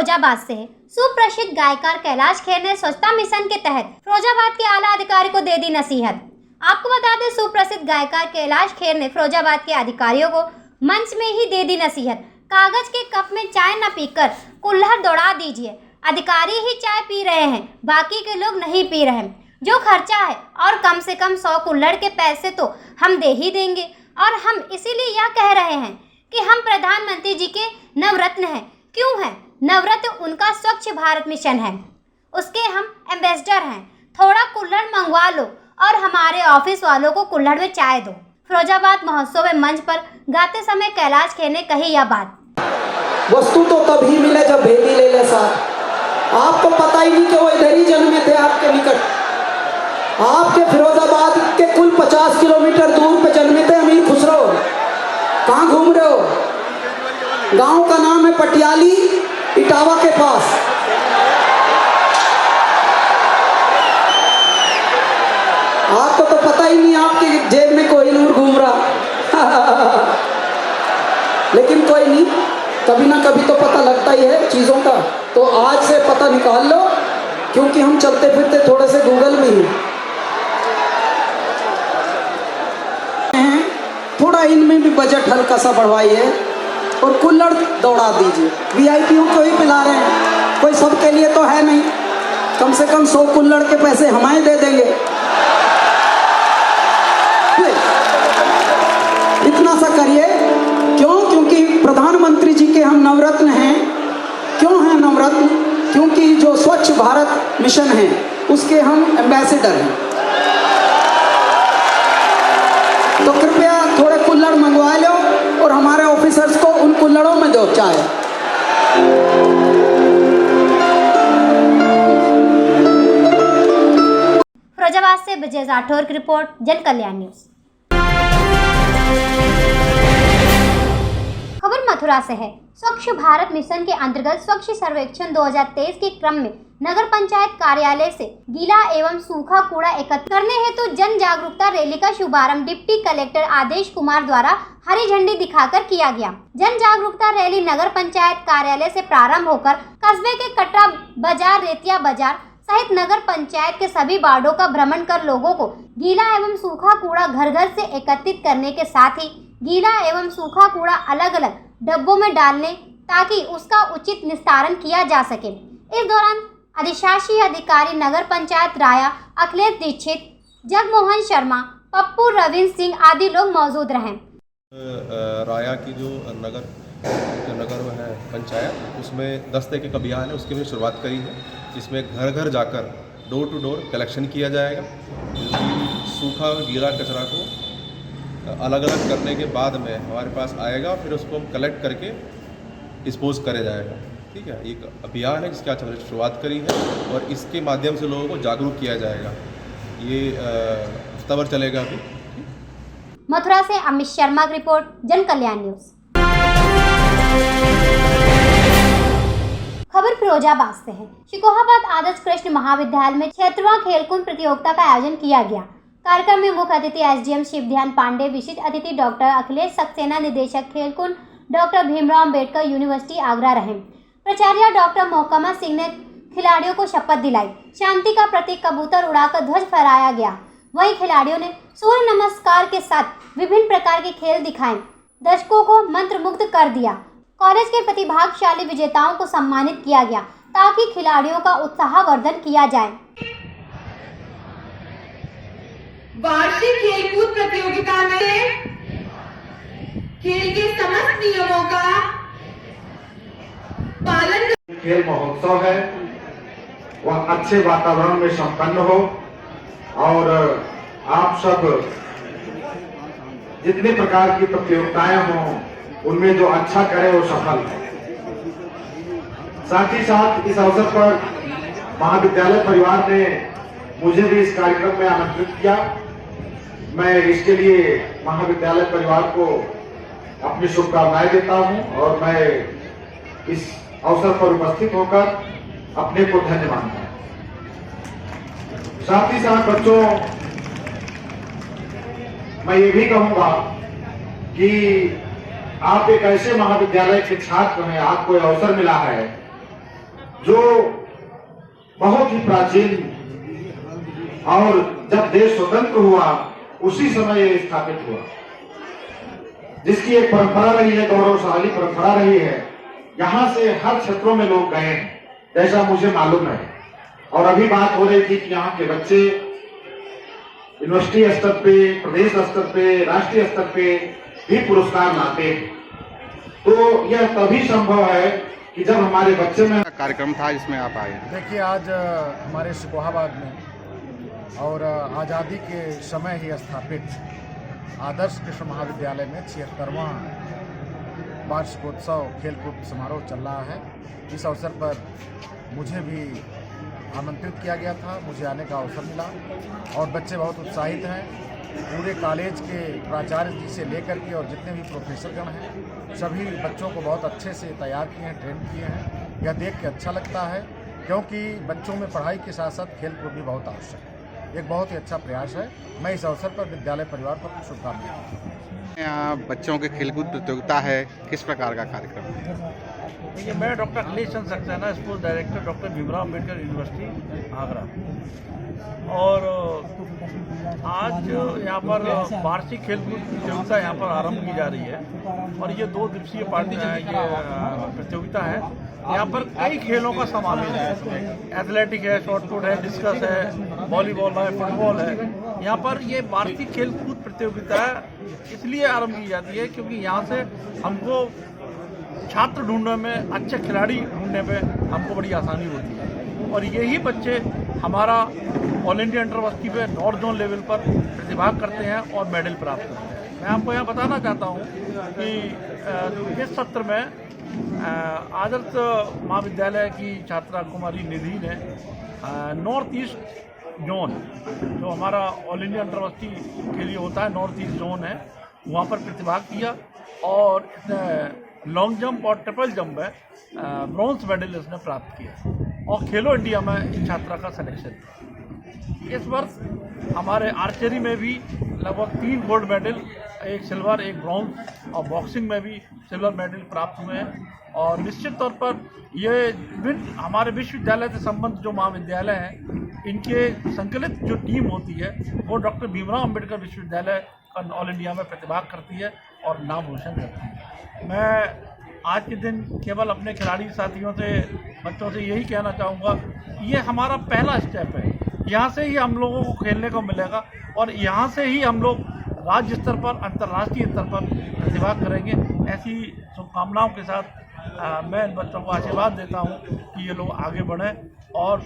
फिरोजाबाद से है। सुप्रसिद्ध गायकार कैलाश खेर ने स्वच्छता मिशन के तहत फिरोजाबाद के आला अधिकारी को दे दी नसीहत। आपको बता दें, सुप्रसिद्ध गायकार कैलाश खेर ने फिरोजाबाद के अधिकारियों को मंच में ही दे दी नसीहत। कागज के कप में चाय न पीकर कुल्हड़ दौड़ा दीजिए। अधिकारी ही चाय पी रहे हैं, बाकी के लोग नहीं पी रहे हैं। जो खर्चा है और कम से कम 100 कुल्हड़ के पैसे तो हम दे ही देंगे। और हम इसीलिए यह कह रहे हैं कि हम प्रधानमंत्री जी के नवरत्न हैं। क्यों हैं? नवरत्न उनका स्वच्छ भारत मिशन है, उसके हम एम्बेसडर हैं। थोड़ा कुल्हड़ मंगवा लो और हमारे ऑफिस वालों को कुल्हड़ में चाय दो। फिरोजाबाद महोत्सव में मंच पर गाते समय कैलाश खेर ने कही यह बात। वस्तु तो तभी मिले जब भेदी ले ले साथ। आपको पता ही नहीं कि वो इधर ही जन्मे थे, आपके निकट। आपके फिरोजाबाद के कुल 50 किलोमीटर दूर पे जन्मे थे अमीर खुसरो। कहाँ घूम रहे हो? गांव का नाम है पटियाली, इटावा के पास। आपको तो पता ही नहीं, आपकी जेब में कोहिनूर घूम रहा। लेकिन कोई नहीं, कभी ना कभी तो पता लगता ही है चीज़ों का। तो आज से पता निकाल लो, क्योंकि हम चलते फिरते थोड़े से गूगल में ही। थोड़ा इनमें भी बजट हल्का सा बढ़वाइए और कुल्हड़ दौड़ा दीजिए। वीआईपीओ को ही पिला रहे हैं, कोई सबके लिए तो है नहीं। कम से कम 100 कुल्हड़ के पैसे हमें दे देंगे। इतना सा करिए। क्यों? क्योंकि प्रधानमंत्री जी के हम नवरत्न हैं। क्यों हैं नवरत्न? क्योंकि जो स्वच्छ भारत मिशन है उसके हम एम्बेसडर हैं। तो कृपया थोड़े कुल्हड़ मंगवा लो और हमारे ऑफिसर्स को उन कुल्हड़ों में दो चाय। फिरोजाबाद से ब्रजेश राठौर की रिपोर्ट, जन कल्याण न्यूज। खबर मथुरा से है। स्वच्छ भारत मिशन के अंतर्गत स्वच्छ सर्वेक्षण 2023 के क्रम में नगर पंचायत कार्यालय से गीला एवं सूखा कूड़ा एकत्र करने हेतु जन जागरूकता रैली का शुभारंभ डिप्टी कलेक्टर आदेश कुमार द्वारा हरी झंडी दिखाकर किया गया। जन जागरूकता रैली नगर पंचायत कार्यालय से प्रारंभ होकर कस्बे के कटरा बाजार, रेतिया बाजार सहित नगर पंचायत के सभी वार्डों का भ्रमण कर लोगों को गीला एवं सूखा कूड़ा घर घर से एकत्रित करने के साथ ही गीला एवं सूखा कूड़ा अलग अलग डब्बों में डालने ताकि उसका उचित निस्तारण किया जा सके। इस दौरान अधिशासी अधिकारी नगर पंचायत राया अखिलेश दीक्षित, जगमोहन शर्मा, पप्पू, रविंद्र सिंह आदि लोग मौजूद रहे। राया की जो नगर है पंचायत, उसमें 10 तक एक अभियान है, उसकी हमने शुरुआत करी है, जिसमें घर घर जाकर डोर टू डोर कलेक्शन किया जाएगा। सूखा और गीला कचरा को अलग अलग करने के बाद में हमारे पास आएगा, फिर उसको हम कलेक्ट करके डिस्पोज करे जाएगा। ठीक है, एक अभियान है जिसकी आज हमने शुरुआत करी है और इसके माध्यम से लोगों को जागरूक किया जाएगा। ये हफ्ता भर चलेगा अभी। मथुरा से अमित शर्मा की रिपोर्ट, जन कल्याण न्यूज। खबर फिरोजाबाद से है। शिकोहाबाद आदर्श कृष्ण महाविद्यालय में 76वां खेलकूद प्रतियोगिता का आयोजन किया गया। कार्यक्रम में मुख्य अतिथि एसडीएम शिवध्यान पांडे, विशिष्ट अतिथि डॉक्टर अखिलेश सक्सेना, निदेशक खेलकूद डॉक्टर भीमराव अम्बेडकर यूनिवर्सिटी आगरा रहे। प्राचार्य डॉक्टर मोहकमा सिंह ने खिलाड़ियों को शपथ दिलाई। शांति का प्रतीक कबूतर उड़ाकर ध्वज फहराया गया। वहीं खिलाड़ियों ने सूर्य नमस्कार के साथ विभिन्न प्रकार के खेल दिखाए, दर्शकों को मंत्रमुग्ध कर दिया। कॉलेज के प्रतिभाशाली विजेताओं को सम्मानित किया गया ताकि खिलाड़ियों का उत्साहवर्धन किया जाए। वार्षिक खेलकूद प्रतियोगिता में खेल के समस्त नियमों का पालन। खेल महोत्सव है, वह अच्छे वातावरण में संपन्न हो और आप सब जितने प्रकार की प्रतियोगिताएं हों उनमें जो अच्छा करे वो सफल है। साथ ही साथ इस अवसर पर महाविद्यालय परिवार ने मुझे भी इस कार्यक्रम में आमंत्रित किया। मैं इसके लिए महाविद्यालय परिवार को अपनी शुभकामनाएं देता हूं और मैं इस अवसर पर उपस्थित होकर अपने को धन्य मानता हूं। साथ ही साथ बच्चों, मैं ये भी कहूंगा कि आप एक ऐसे महाविद्यालय के छात्र हैं, आपको अवसर मिला है जो बहुत ही प्राचीन और जब देश स्वतंत्र हुआ उसी समय ये स्थापित हुआ, जिसकी एक परंपरा रही है, गौरवशाली परंपरा रही है। यहाँ से हर क्षेत्रों में लोग गए हैं, जैसा मुझे मालूम है। और अभी बात हो रही थी कि यहाँ के बच्चे यूनिवर्सिटी स्तर पे, प्रदेश स्तर पे, राष्ट्रीय स्तर पे भी पुरस्कार लाते हैं। तो यह तभी संभव है कि जब हमारे बच्चे में कार्यक्रम था जिसमें आप आए। देखिए, आज हमारे शिकोहाबाद में और आज़ादी के समय ही स्थापित आदर्श कृषि महाविद्यालय में 76वां वार्षिकोत्सव खेलकूद समारोह चल रहा है। इस अवसर पर मुझे भी आमंत्रित किया गया था, मुझे आने का अवसर मिला और बच्चे बहुत उत्साहित हैं। पूरे कॉलेज के प्राचार्य जी से लेकर के और जितने भी प्रोफेसरगण हैं, सभी बच्चों को बहुत अच्छे से तैयार किए हैं, ट्रेन किए हैं। यह देख के अच्छा लगता है, क्योंकि बच्चों में पढ़ाई के साथ साथ खेल कूद भी बहुत आवश्यक है। एक बहुत ही अच्छा प्रयास है। मैं इस अवसर पर विद्यालय परिवार को शुभकामनाएं। यहाँ बच्चों के खेलकूद प्रतियोगिता है, किस प्रकार का कार्यक्रम है? देखिए, मैं doctor Akhilesh Chandra Saxena, school director doctor Bhimrao Ambedkar university Agra, और आज यहाँ पर वार्षिक खेलकूद प्रतियोगिता यहाँ पर आरंभ की जा रही है। और ये 2 दिवसीय प्रतियोगिता है। यहाँ पर कई खेलों का समावेश है, एथलेटिक है, शॉटपुट है, डिस्कस है, वॉलीबॉल है, फुटबॉल है। यहाँ पर ये वार्षिक खेलकूद प्रतियोगिता इसलिए आरंभ की जाती है क्योंकि यहाँ से हमको छात्र ढूंढने में, अच्छे खिलाड़ी ढूंढने में हमको बड़ी आसानी होती है। और यही बच्चे हमारा ऑल इंडिया यूनिवर्सिटी पे नॉर्थ जोन लेवल पर प्रतिभाग करते हैं और मेडल प्राप्त करते हैं। मैं आपको यहाँ बताना चाहता हूँ कि इस सत्र में आदर्श महाविद्यालय की छात्रा कुमारी निधि ने नॉर्थ ईस्ट जोन, जो हमारा ऑल इंडिया यूनिवर्सिटी के लिए होता है, नॉर्थ ईस्ट जोन है, वहाँ पर प्रतिभाग किया और लॉन्ग जंप और ट्रिपल जंप में ब्रॉन्ज मेडल इसने प्राप्त किया। और खेलो इंडिया में इस छात्रा का सिलेक्शन था। इस वर्ष हमारे आर्चरी में भी लगभग 3 गोल्ड मेडल, 1 सिल्वर, 1 ब्रॉन्ज, और बॉक्सिंग में भी सिल्वर मेडल प्राप्त हुए हैं। और निश्चित तौर पर ये हमारे विश्वविद्यालय से संबंध जो महाविद्यालय हैं, इनके संकलित जो टीम होती है वो डॉक्टर भीमराव अम्बेडकर विश्वविद्यालय का ऑल इंडिया में प्रतिभाग करती है और नाम रोशन करती है। मैं आज के दिन केवल अपने खिलाड़ी साथियों से, बच्चों से यही कहना चाहूँगा, ये हमारा पहला स्टेप है। यहाँ से ही हम लोगों को खेलने को मिलेगा और यहाँ से ही हम लोग राज्य स्तर पर, अंतर्राष्ट्रीय स्तर पर प्रतिभाग करेंगे। ऐसी शुभकामनाओं के साथ मैं इन बच्चों को आशीर्वाद देता हूँ कि ये लोग आगे बढ़ें और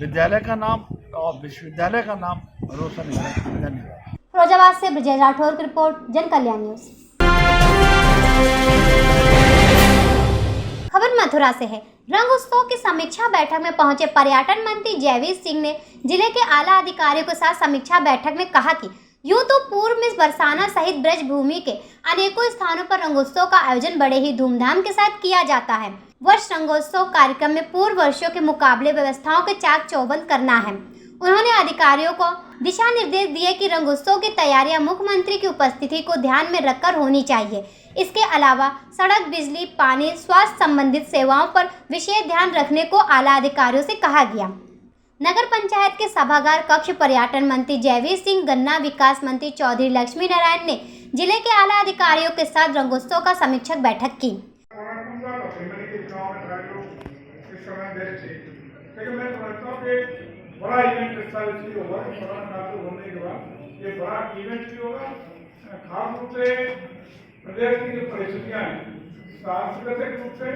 विद्यालय का नाम और विश्वविद्यालय का नाम रोशन करें। धन्यवाद। फिरोजाबाद से ब्रजेश राठौर की रिपोर्ट, जन कल्याण न्यूज। खबर मथुरा से है। रंग उत्सव की समीक्षा बैठक में पहुंचे पर्यटन मंत्री जयवीर सिंह ने जिले के आला अधिकारियों के साथ समीक्षा बैठक में कहा कि यूं तो पूर्व में बरसाना सहित ब्रज भूमि के अनेकों स्थानों पर रंगोत्सव का आयोजन बड़े ही धूमधाम के साथ किया जाता है। वर्ष रंगोत्सव कार्यक्रम में पूर्व वर्षों के मुकाबले व्यवस्थाओं के चाक चौबंद करना है। उन्होंने अधिकारियों को दिशा निर्देश दिए कि रंगोत्सव की तैयारियां मुख्यमंत्री की उपस्थिति को ध्यान में रखकर होनी चाहिए। इसके अलावा सड़क, बिजली, पानी, स्वास्थ्य संबंधित सेवाओं पर विशेष ध्यान रखने को आला अधिकारियों से कहा गया। नगर पंचायत के सभागार कक्ष पर्यटन मंत्री जयवीर सिंह, गन्ना विकास मंत्री चौधरी लक्ष्मी नारायण ने जिले के आला अधिकारियों के साथ रंगोत्सव का समीक्षक बैठक की। बड़ा इवेंट इसलिए होगा कि बड़ा नाटक होने के बाद ये बड़ा इवेंट भी होगा। खास रूप से प्रदेश की जो परिस्थितियाँ हैं, सांस्कृतिक रूप से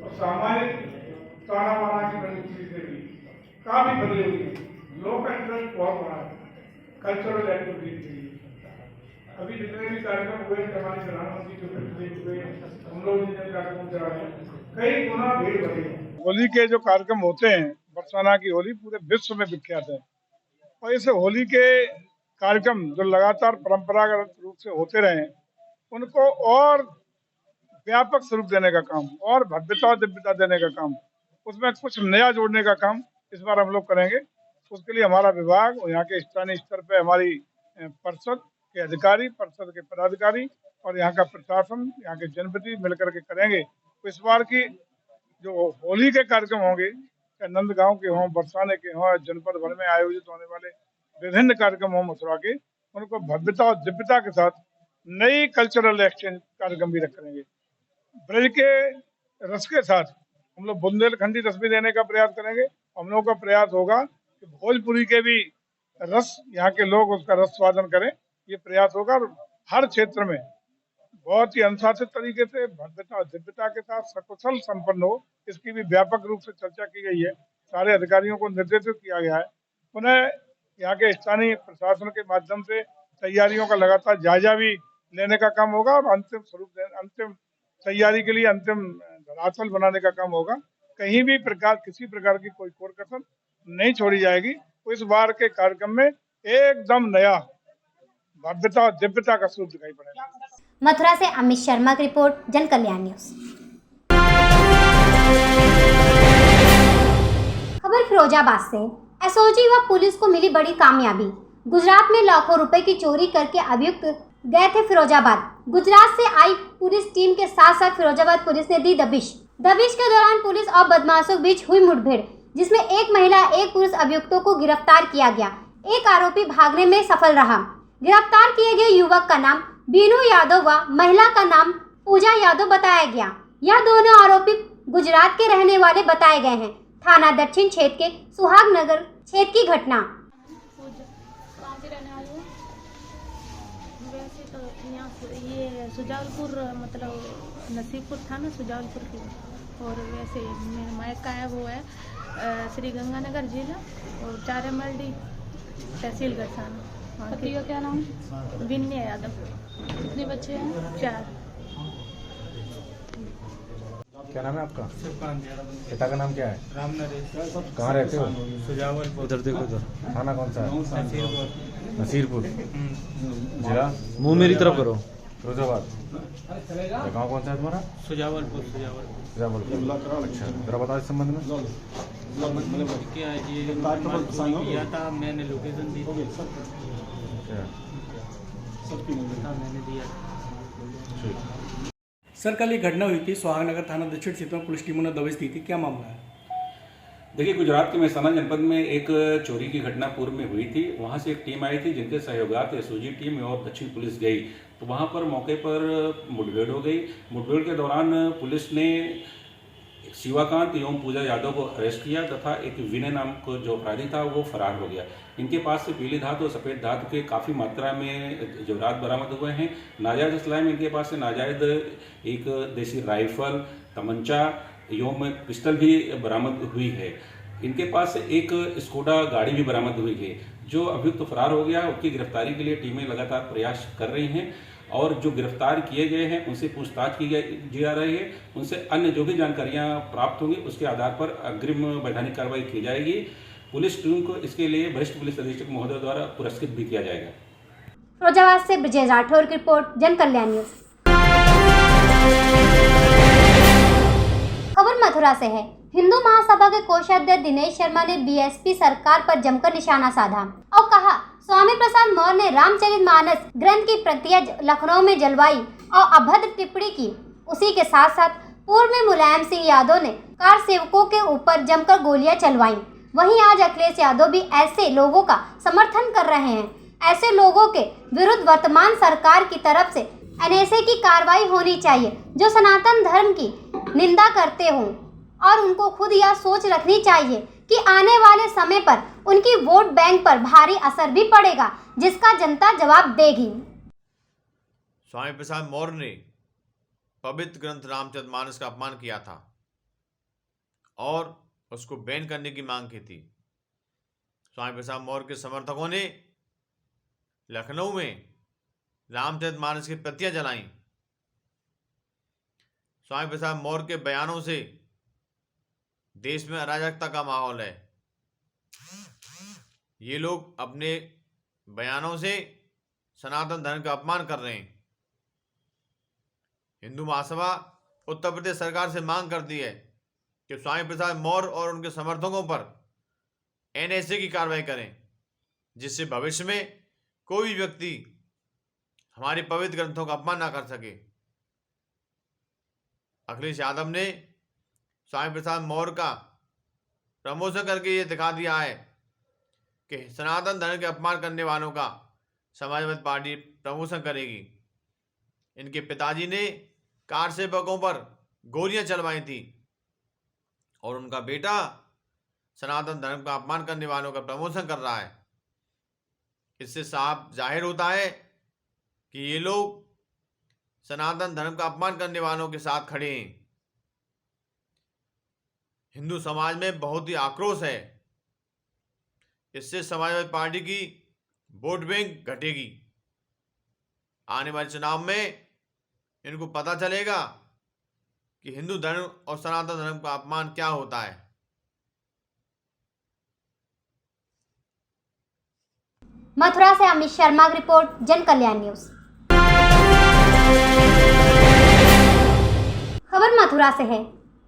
और सामाजिक ताना बाना की परिस्थिति से भी काफी बदली हुई है। लोग का इंटरेस्ट बहुत बड़ा है कल्चरल एक्टिविटीज के लिए। अभी जितने भी कार्यक्रम हुए, हमारे प्रधानमंत्री जो प्रतिनिधि हुए, हम लोग जितने कार्यक्रम चला रहे हैं, कई गुना भीड़ बढ़ी है। होली के जो कार्यक्रम होते हैं, बरसाना की होली पूरे विश्व में विख्यात है और इस होली के कार्यक्रम जो लगातार परंपरागत रूप से होते रहे, उनको और व्यापक स्वरूप देने का काम और भव्यता और दिव्यता देने का काम, उसमें कुछ नया जोड़ने का काम इस बार हम लोग करेंगे। उसके लिए हमारा विभाग और यहाँ के स्थानीय स्तर पे हमारी परिषद के अधिकारी, परिषद के पदाधिकारी और यहाँ का प्रशासन, यहाँ के जनप्रतिनिधि मिलकर के करेंगे। तो इस बार की जो होली के कार्यक्रम होंगे, चाहे नंदगांव के हों, बरसाने के हों, जनपद भर में आयोजित होने वाले विभिन्न कार्यक्रम हों मथुरा के, उनको भव्यता और दिव्यता के साथ नई कल्चरल एक्सचेंज कार्यक्रम भी रखेंगे। ब्रज के रस के साथ हम लोग बुंदेलखंडी रस भी देने का प्रयास करेंगे। हम लोगों का प्रयास होगा कि भोजपुरी के भी रस यहाँ के लोग उसका रस स्वादन करें, ये प्रयास होगा। और हर क्षेत्र में बहुत ही अनुशासित तरीके से भव्यता और दिव्यता के साथ सकुशल संपन्न हो, इसकी भी व्यापक रूप से चर्चा की गई है। सारे अधिकारियों को निर्देशित किया गया है। पुनः यहाँ के स्थानीय प्रशासन के माध्यम से तैयारियों का लगातार जायजा भी लेने का काम होगा और अंतिम तैयारी के लिए अंतिम धरातल बनाने का काम होगा। कहीं भी किसी प्रकार की कोई कोर कसर नहीं छोड़ी जाएगी। तो इस बार के कार्यक्रम में एकदम नया भव्यता और दिव्यता का स्वरूप दिखाई पड़ेगा। मथुरा से अमित शर्मा की रिपोर्ट, जन कल्याण न्यूज। खबर फिरोजाबाद से। एसओजी व पुलिस को मिली बड़ी कामयाबी। गुजरात में लाखों रुपए की चोरी करके अभियुक्त गए थे फिरोजाबाद। गुजरात से आई पुलिस टीम के साथ साथ फिरोजाबाद पुलिस ने दी दबिश के दौरान पुलिस और बदमाशों के बीच हुई मुठभेड़, जिसमें एक महिला एक पुरुष अभियुक्तों को गिरफ्तार किया गया। एक आरोपी भागने में सफल रहा। गिरफ्तार किए गए युवक का नाम बीनू यादव व महिला का नाम पूजा यादव बताया गया। यह दोनों आरोपी गुजरात के रहने वाले बताए गए हैं। थाना दक्षिण क्षेत्र के सुहागनगर क्षेत्र की घटना। कहाँ से रहने वाले हो? वैसे तो यहाँ ये सुजावलपुर, मतलब नसीबपुर था ना, सुजावलपुर की। और वैसे मेरे मायका है वो है श्री गंगानगर जिला और चारेमल्डी तहसील गढ़साना। पति का क्या नाम? विनय यादव। कितने बच्चे हैं? 4। क्या नाम है आपका? पिता का नाम क्या है? राम नरेश। कहाँ रहते हो? सुजावलपुर। उधर देखो उधर। थाना कौन सा है? नसीरपुर। जिला? मुंह मेरी तरफ करो। फिरोजाबाद। गाँव कौन सा है तुम्हारा? सुजावलपुर। अच्छा, जरा बताओ इस संबंध में। क्या है ये किया था, मैंने लोकेशन दी थी। मैंने दिया। सर, कल एक घटना हुई थी सुहागनगर थाना दक्षिण क्षेत्र में, पुलिस टीमों ने दबिश दी थी, क्या मामला है? देखिए, गुजरात के मेहसाना जनपद में एक चोरी की घटना पूर्व में हुई थी। वहां से एक टीम आई थी जिनके सहयोगार्थ एसओजी टीम और दक्षिण पुलिस गई, तो वहां पर मौके पर मुठभेड़ हो गई। मुठभेड़ के दौरान पुलिस ने शिवाकांत एवं पूजा यादव को अरेस्ट किया तथा एक विनय नाम को जो अपराधी था वो फरार हो गया। इनके पास से पीली धातु और सफ़ेद धातु के काफ़ी मात्रा में जेवरात बरामद हुए हैं। नाजायज असलाह में इनके पास से नाजायज एक देसी राइफल, तमंचा एवं पिस्टल भी बरामद हुई है। इनके पास से एक स्कोडा गाड़ी भी बरामद हुई है। जो अभियुक्त फरार हो गया उसकी गिरफ्तारी के लिए टीमें लगातार प्रयास कर रही हैं और जो गिरफ्तार किए गए हैं उनसे पूछताछ की जा रही है। उनसे अन्य जो भी जानकारियां प्राप्त होंगी उसके आधार पर अग्रिम वैधानिक कार्रवाई की जाएगी। पुलिस टीम को इसके लिए वरिष्ठ पुलिस अधीक्षक महोदय द्वारा पुरस्कृत भी किया जाएगा। फिरोजाबाद से ब्रजेश राठौर की रिपोर्ट, जन कल्याण न्यूज। खबर मथुरा से है। हिंदू महासभा के कोषाध्यक्ष दिनेश शर्मा ने बीएसपी सरकार पर जमकर निशाना साधा और कहा, स्वामी प्रसाद मौर्य ने रामचरितमानस ग्रंथ की प्रतियां लखनऊ में जलवाई और अभद्र टिप्पणी की। उसी के साथ साथ पूर्व में मुलायम सिंह यादव ने कार सेवकों के ऊपर जमकर गोलियां चलवाई। वहीं आज अखिलेश यादव भी ऐसे लोगों का समर्थन कर रहे हैं। ऐसे लोगों के विरुद्ध वर्तमान सरकार की तरफ से एनएसए की कार्रवाई होनी चाहिए जो सनातन धर्म की निंदा करते हों, और उनको खुद यह सोच रखनी चाहिए कि आने वाले समय पर उनकी वोट बैंक पर भारी असर भी पड़ेगा, जिसका जनता जवाब देगी। स्वामी प्रसाद मौर्य ने पवित्र ग्रंथ रामचरितमानस का अपमान किया था और उसको बैन करने की मांग की थी। स्वामी प्रसाद मौर्य के समर्थकों ने लखनऊ में रामचरितमानस की प्रतियां जलाईं। स्वामी प्रसाद मौर्य के बयानों से देश में अराजकता का माहौल है। ये लोग अपने बयानों से सनातन धर्म का अपमान कर रहे हैं। हिंदू महासभा उत्तर प्रदेश सरकार से मांग करती है कि स्वामी प्रसाद मौर्य और उनके समर्थकों पर एनएसए की कार्रवाई करें, जिससे भविष्य में कोई भी व्यक्ति हमारे पवित्र ग्रंथों का अपमान ना कर सके। अखिलेश यादव ने स्वामी प्रसाद मौर्य का प्रमोशन करके ये दिखा दिया है कि सनातन धर्म के अपमान करने वालों का समाजवादी पार्टी प्रमोशन करेगी। इनके पिताजी ने कार सेवकों पर गोलियां चलवाई थी और उनका बेटा सनातन धर्म का अपमान करने वालों का प्रमोशन कर रहा है। इससे साफ जाहिर होता है कि ये लोग सनातन धर्म का अपमान करने वालों के साथ खड़े हैं। हिंदू समाज में बहुत ही आक्रोश है। इससे समाजवादी पार्टी की वोट बैंक घटेगी। आने वाले चुनाव में इनको पता चलेगा कि हिंदू धर्म और सनातन धर्म का अपमान क्या होता है। मथुरा से अमित शर्मा की रिपोर्ट, जन कल्याण न्यूज। खबर मथुरा से है।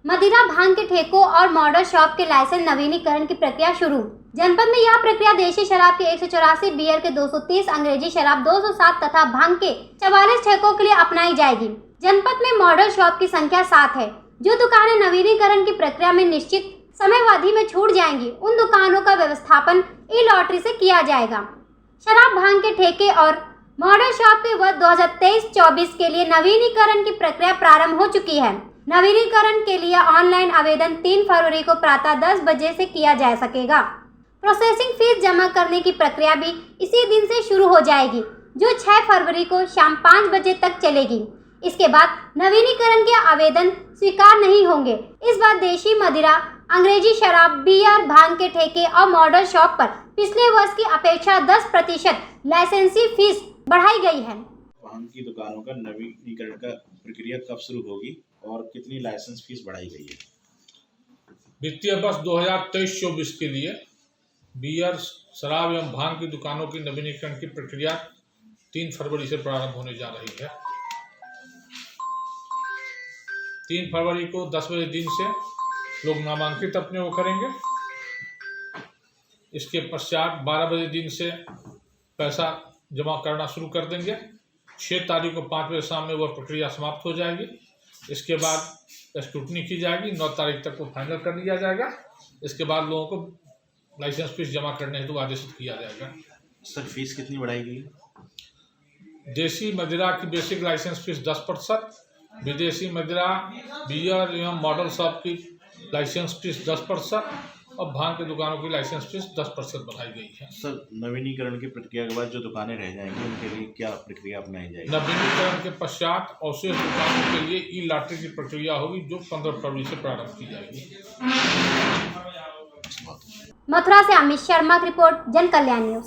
मदिरा भांग के ठेकों और मॉडल शॉप के लाइसेंस नवीनीकरण की प्रक्रिया शुरू। जनपद में यह प्रक्रिया देशी शराब के 184, बियर के 230, अंग्रेजी शराब 207 तथा भांग के 44 ठेकों के लिए अपनाई जाएगी। जनपद में मॉडल शॉप की संख्या 7 है। जो दुकानें नवीनीकरण की प्रक्रिया में निश्चित समयावधि में छूट जाएंगी, उन दुकानों का व्यवस्थापन ई लॉटरी से किया जाएगा। शराब भांग के ठेके और मॉडल शॉप के वर्ष 2023-24 के लिए नवीनीकरण की प्रक्रिया प्रारंभ हो चुकी है। नवीनीकरण के लिए ऑनलाइन आवेदन 3 फरवरी को प्रातः 10 बजे से किया जा सकेगा। प्रोसेसिंग फीस जमा करने की प्रक्रिया भी इसी दिन से शुरू हो जाएगी, जो 6 फरवरी को शाम 5 बजे तक चलेगी। इसके बाद नवीनीकरण के आवेदन स्वीकार नहीं होंगे। इस बार देशी मदिरा, अंग्रेजी शराब, बियर, भांग के ठेके और मॉडल शॉप पर पिछले वर्ष की अपेक्षा 10% लाइसेंसी फीस बढ़ाई गई है। भांग की दुकानों का नवीनीकरण का प्रक्रिया कब शुरू होगी और कितनी लाइसेंस फीस बढ़ाई गई है? वित्तीय वर्ष 2023-24 के लिए बियर, शराब एवं भांग की दुकानों की नवीनीकरण की प्रक्रिया 3 फरवरी से प्रारंभ होने जा रही है। 3 फरवरी को 10 बजे दिन से लोग नामांकित अपने वो करेंगे। इसके पश्चात 12 बजे दिन से पैसा जमा करना शुरू कर देंगे। 6 तारीख को 5 बजे शाम में वह प्रक्रिया समाप्त हो जाएगी। इसके बाद स्क्रूटनी की जाएगी। 9 तारीख तक को फाइनल कर लिया जाएगा। इसके बाद लोगों को लाइसेंस फीस जमा करने हेतु आदेशित किया जाएगा। सर, फीस कितनी बढ़ाई गई? देशी मदिरा की बेसिक लाइसेंस फीस 10%, विदेशी मदिरा, बियर एवं मॉडल शॉप की लाइसेंस फीस 10% और भांग की दुकानों की लाइसेंस फीस 10% बढ़ाई गई है। सर, नवीनीकरण की प्रक्रिया के बाद जो दुकानें रह जाएंगी उनके लिए क्या प्रक्रिया अपनाई जाएगी? नवीनीकरण के पश्चात अवशेष दुकानों के लिए ई लॉटरी की प्रक्रिया होगी, जो 15 फरवरी से प्रारंभ की जाएगी। मथुरा से अमित शर्मा की रिपोर्ट, जन कल्याण न्यूज।